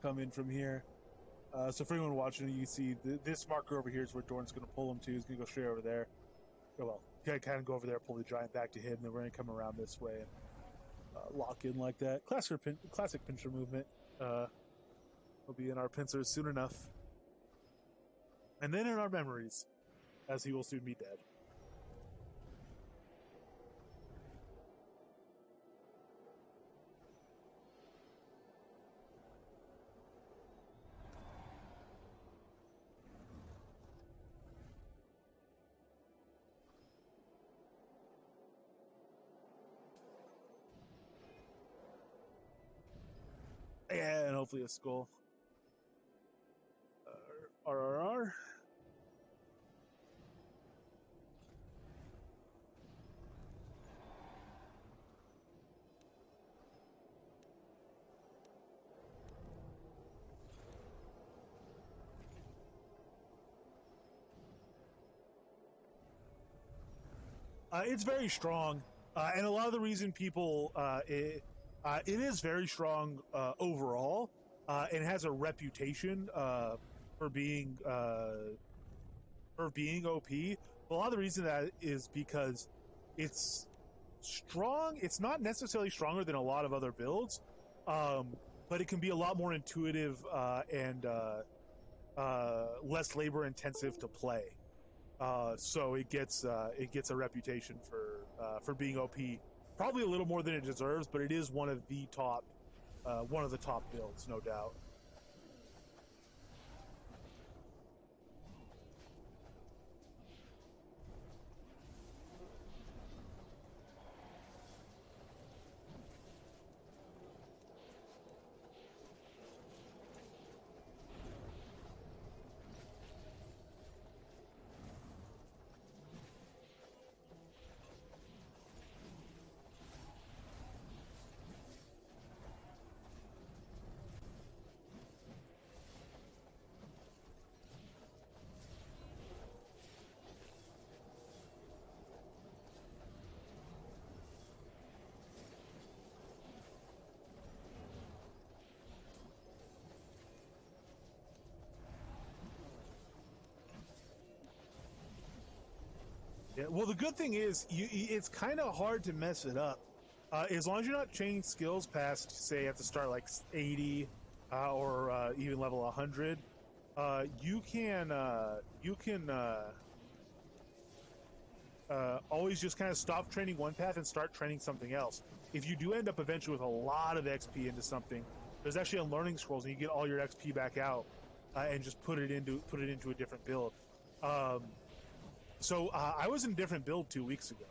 come in from here. So for anyone watching, you see this marker over here is where Dorn's going to pull him to. He's going to go straight over there. Oh, well, kind of go over there, pull the giant back to him, and then we're going to come around this way and lock in like that. Classic pincer movement. Will be in our pincers soon enough. And then in our memories, as he will soon be dead. And hopefully a skull. RRR. It's very strong, and a lot of the reason people it is very strong overall, and has a reputation for being OP. But a lot of the reason that is because it's strong. It's not necessarily stronger than a lot of other builds, but it can be a lot more intuitive and less labor intensive to play. So it gets a reputation for being OP, probably a little more than it deserves, but it is one of the top builds, no doubt. Yeah, well, the good thing is it's kind of hard to mess it up. As long as you're not chaining skills past, say, at the start like 80 or even level 100, you can always just kind of stop training one path and start training something else. If you do end up eventually with a lot of XP into something, there's actually a learning scrolls, and you get all your XP back out and just put it into a different build. So I was in a different build 2 weeks ago.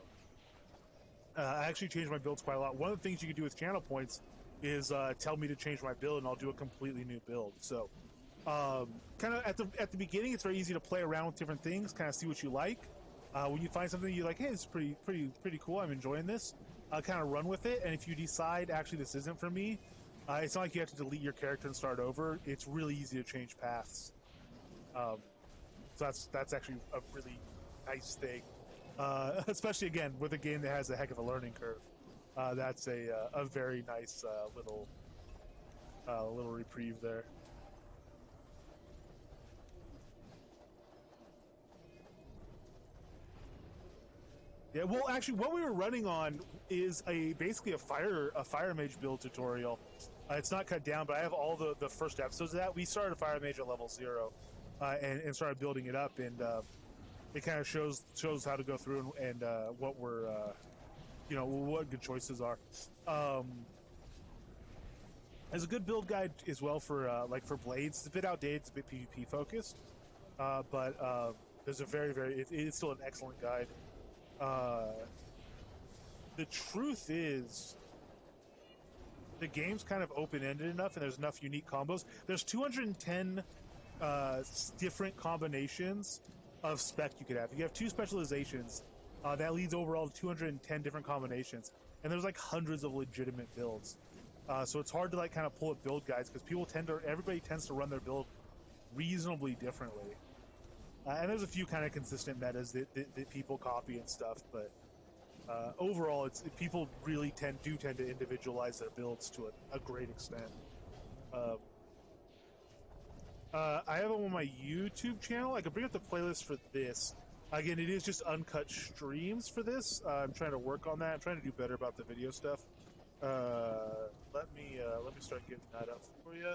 I actually changed my builds quite a lot. One of the things you can do with channel points is tell me to change my build, and I'll do a completely new build. So kind of at the beginning, it's very easy to play around with different things, kind of see what you like. When you find something you like, hey, this is pretty cool, I'm enjoying this, kind of run with it. And if you decide, actually, this isn't for me, it's not like you have to delete your character and start over. It's really easy to change paths. So that's actually a really nice thing, especially again with a game that has a heck of a learning curve. That's a very nice little reprieve there. Yeah, well, actually, what we were running on is basically a fire mage build tutorial. It's not cut down, but I have all the first episodes of that. We started a fire mage at level 0, and started building it up, and it kind of shows how to go through and what we're what good choices are. There's a good build guide as well for for blades. It's a bit outdated, it's a bit PvP focused, but there's a it's still an excellent guide. The truth is, the game's kind of open-ended enough, and there's enough unique combos. There's 210 different combinations of spec you could have. If you have 2 specializations, that leads overall to 210 different combinations, and there's like hundreds of legitimate builds. So it's hard to like kind of pull up build guides because everybody tends to run their build reasonably differently. And there's a few kind of consistent metas that people copy and stuff, but overall, people really tend to individualize their builds to a great extent. I have them on my YouTube channel. I could bring up the playlist for this. Again, it is just uncut streams for this. I'm trying to work on that. I'm trying to do better about the video stuff. Let me start getting that up for you.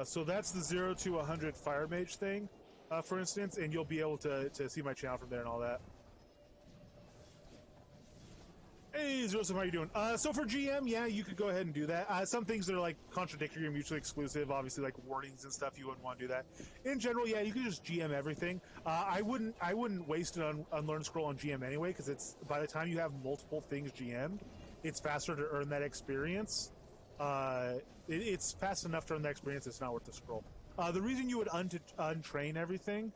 So that's the 0 to 100 Fire Mage thing, for instance, and you'll be able to see my channel from there and all that. Hey, Joseph, how you doing? So for GM, yeah, you could go ahead and do that. Some things that are like contradictory or mutually exclusive, obviously like wordings and stuff, you wouldn't want to do that. In general, yeah, you could just GM everything. I wouldn't waste an unlearn scroll on GM anyway, because it's by the time you have multiple things GM'd, it's faster to earn that experience. It's fast enough to earn that experience. It's not worth the scroll. The reason you would untrain everything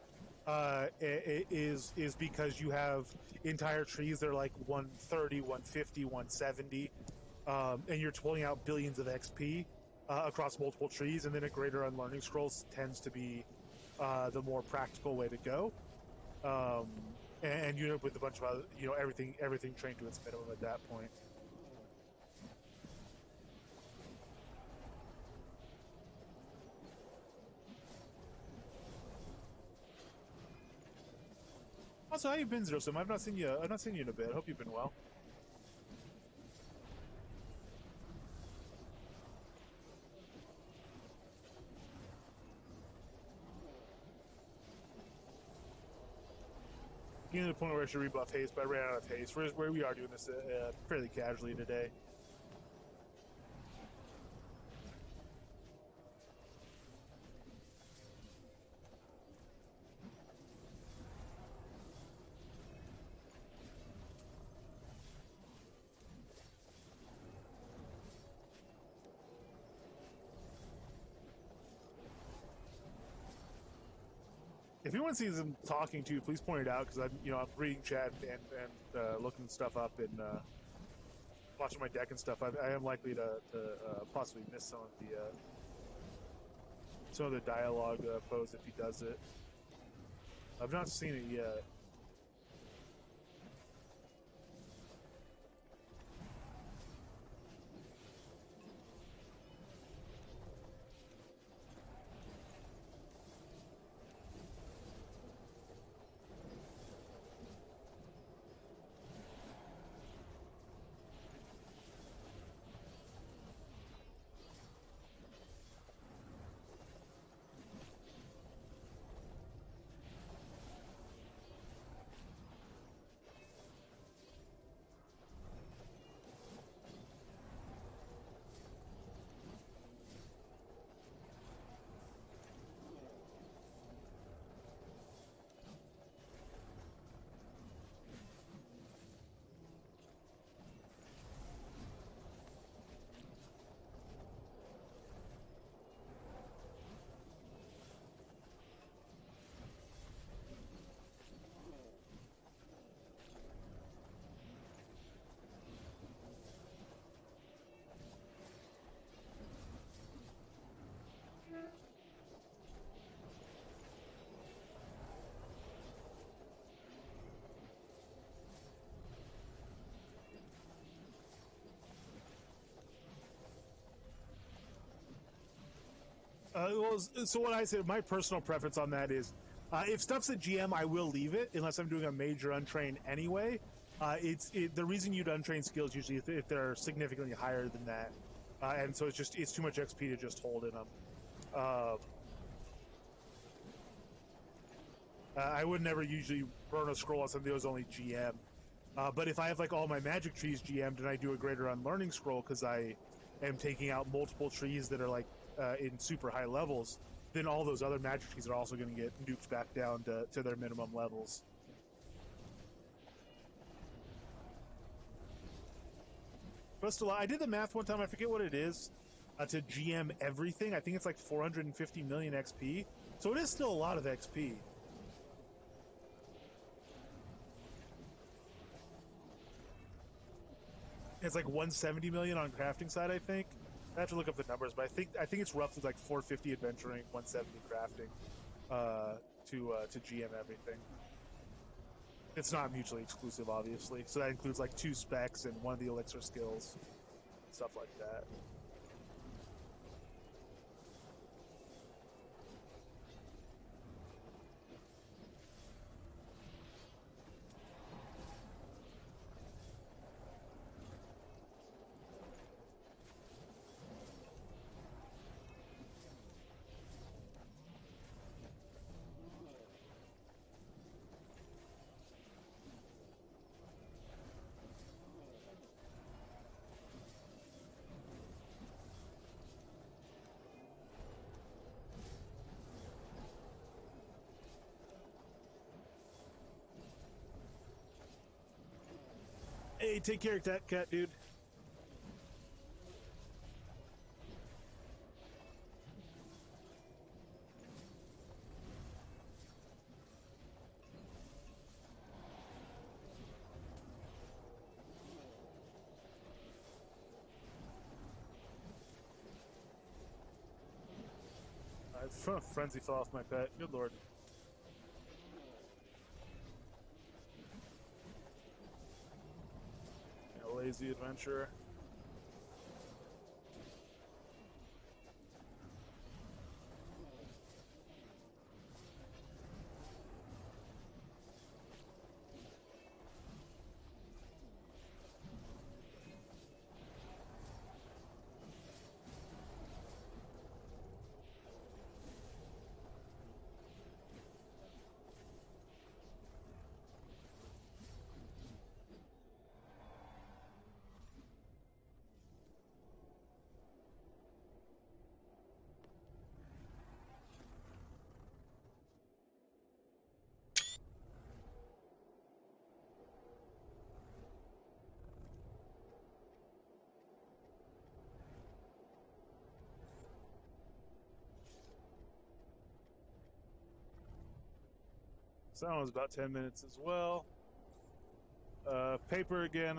is because you have entire trees that are like 130, 150, 170, and you're pulling out billions of XP across multiple trees, and then a greater unlearning scrolls tends to be the more practical way to go. And you end up with a bunch of other, everything trained to its minimum at that point. Also, how you been, Zerosim? I've not seen you. I've not seen you in a bit. I hope you've been well. Getting to the point where I should rebuff haste, but I ran out of haste. Where we are doing this fairly casually today. If anyone sees him talking to you, please point it out, because I'm reading chat and looking stuff up and watching my deck and stuff. I am likely to possibly miss some of the dialogue pose if he does it. I've not seen it yet. So what I said, my personal preference on that is, if stuff's a GM, I will leave it unless I'm doing a major untrain anyway. The reason you'd untrain skills usually if they're significantly higher than that, and so it's too much XP to just hold in them. I would never usually burn a scroll on something that was only GM. But if I have like all my magic trees GM'd and I do a greater unlearning scroll because I am taking out multiple trees that are like in super high levels, then all those other magic trees are also going to get nuked back down to their minimum levels. But still, I did the math one time. I forget what it is to GM everything. I think it's like 450 million XP. So it is still a lot of XP. It's like 170 million on crafting side, I think. I have to look up the numbers, but I think it's roughly like 450 adventuring, 170 crafting, to GM everything. It's not mutually exclusive, obviously. So that includes like 2 specs and one of the elixir skills, stuff like that. Hey, take care of that cat, dude. Frenzy fell off my pet. Good lord. A lazy adventurer. So that one was about 10 minutes as well. Paper again.